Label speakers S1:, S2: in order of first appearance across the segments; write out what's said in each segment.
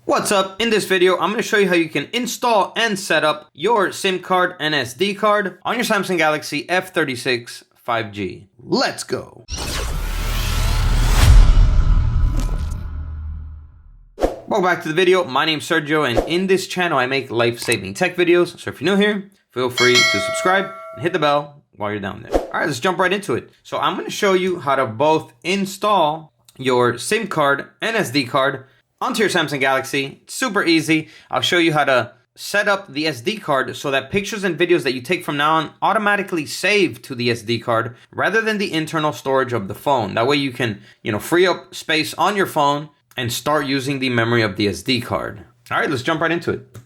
S1: What's up? In this video, I'm going to show you how you can install and set up your SIM card and SD card on your Samsung Galaxy F36 5G. Let's go! Welcome back to the video. My name's Sergio, and in this channel, I make life-saving tech videos. So if you're new here, feel free to subscribe and hit the bell while you're down there. All right, let's jump right into it. So I'm going to show you how to both install your SIM card and SD card onto your Samsung Galaxy. It's super easy. I'll show you how to set up the SD card so that pictures and videos that you take from now on automatically save to the SD card rather than the internal storage of the phone. That way you can, free up space on your phone and start using the memory of the SD card. All right, let's jump right into it.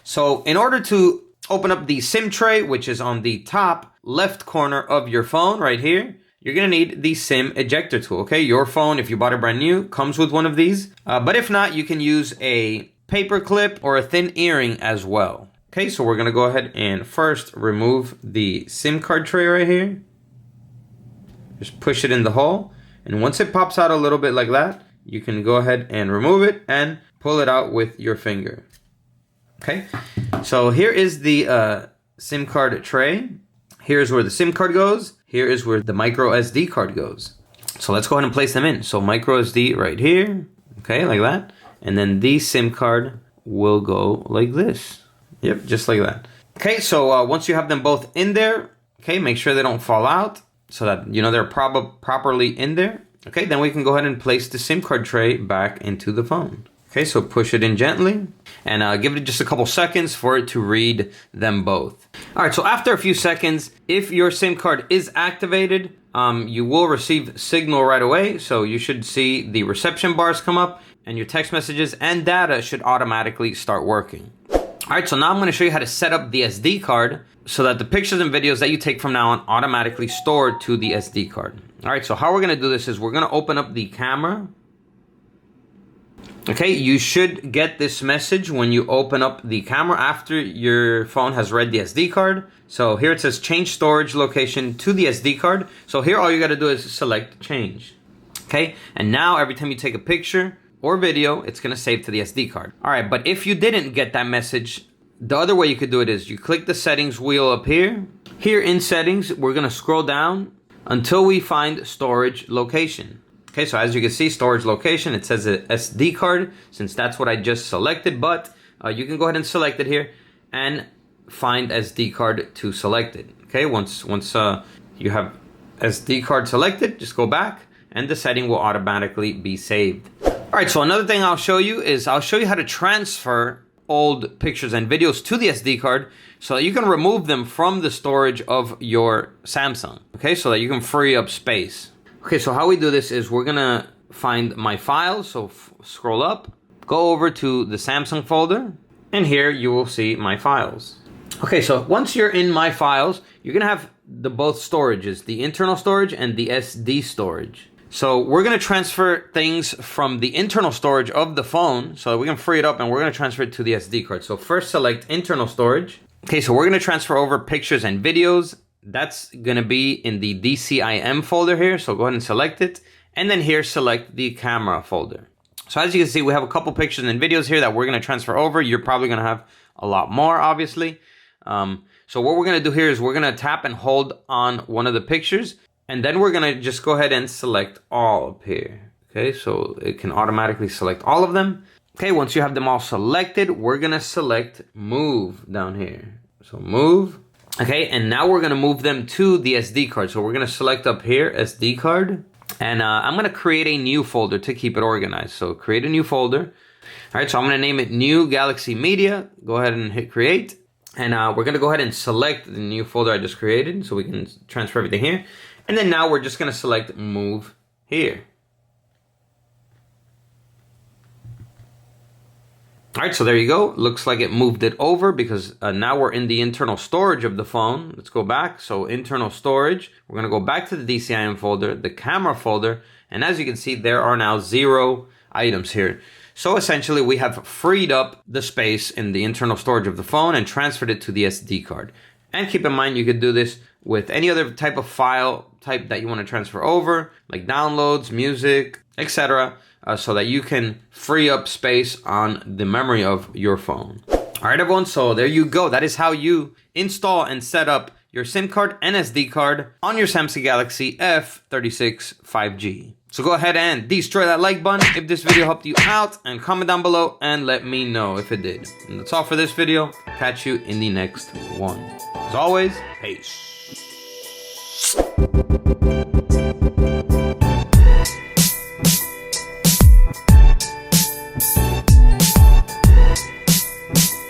S1: So in order to open up the SIM tray, which is on the top left corner of your phone right here, you're gonna need the SIM ejector tool, okay? Your phone, if you bought it brand new, comes with one of these. But if not, you can use a paper clip or a thin earring as well. Okay, so we're gonna go ahead and first remove the SIM card tray right here. Just push it in the hole. And once it pops out a little bit like that, you can go ahead and remove it and pull it out with your finger. Okay, so here is the SIM card tray. Here's where the SIM card goes. Here is where the micro SD card goes. So let's go ahead and place them in. So micro SD right here, okay, like that. And then the SIM card will go like this. Yep, just like that. Okay, so once you have them both in there, okay, make sure they don't fall out so that, they're properly in there. Okay, then we can go ahead and place the SIM card tray back into the phone. Okay, so push it in gently and give it just a couple seconds for it to read them both. All right, so after a few seconds, if your SIM card is activated, you will receive signal right away. So you should see the reception bars come up and your text messages and data should automatically start working. All right, so now I'm gonna show you how to set up the SD card so that the pictures and videos that you take from now on automatically store to the SD card. All right, so how we're gonna do this is we're gonna open up the camera. Okay, you should get this message when you open up the camera after your phone has read the SD card. So here it says change storage location to the SD card. So here all you gotta do is select change. Okay, and now every time you take a picture or video, it's gonna save to the SD card. All right, but if you didn't get that message, the other way you could do it is you click the settings wheel up here. Here in settings, we're gonna scroll down until we find storage location. Okay, so as you can see, storage location, it says a SD card, since that's what I just selected, but you can go ahead and select it here and find SD card to select it. Okay, once you have SD card selected, just go back and the setting will automatically be saved. All right, so another thing I'll show you how to transfer old pictures and videos to the SD card so that you can remove them from the storage of your Samsung, okay, so that you can free up space. Okay, so how we do this is we're gonna find my files. So scroll up, go over to the Samsung folder, and here you will see my files. Okay, so once you're in my files, you're gonna have the both storages, the internal storage and the SD storage. So we're gonna transfer things from the internal storage of the phone so that we can free it up, and we're gonna transfer it to the SD card. So first select internal storage. Okay, so we're gonna transfer over pictures and videos. That's gonna be in the DCIM folder here, so go ahead and select it. And then here, select the camera folder. So as you can see, we have a couple pictures and videos here that we're gonna transfer over. You're probably gonna have a lot more, obviously. So what we're gonna do here is we're gonna tap and hold on one of the pictures, and then we're gonna just go ahead and select all up here. Okay, so it can automatically select all of them. Okay, once you have them all selected, we're gonna select move down here. So move. Okay, and now we're gonna move them to the SD card. So we're gonna select up here, SD card, and I'm gonna create a new folder to keep it organized. So create a new folder. All right, so I'm gonna name it New Galaxy Media. Go ahead and hit create. And we're gonna go ahead and select the new folder I just created so we can transfer everything here. And then now we're just gonna select move here. All right, so there you go. Looks like it moved it over because now we're in the internal storage of the phone. Let's go back. So internal storage, we're gonna go back to the DCIM folder, the camera folder, and as you can see, there are now 0 items here. So essentially we have freed up the space in the internal storage of the phone and transferred it to the SD card. And keep in mind, you could do this with any other type of file type that you want to transfer over, like downloads, music, etc., so that you can free up space on the memory of your phone. All right, everyone, so there you go. That is how you install and set up your SIM card and SD card on your Samsung Galaxy F36 5G. So go ahead and destroy that like button if this video helped you out, and comment down below and let me know if it did. And that's all for this video. Catch you in the next one. As always, peace.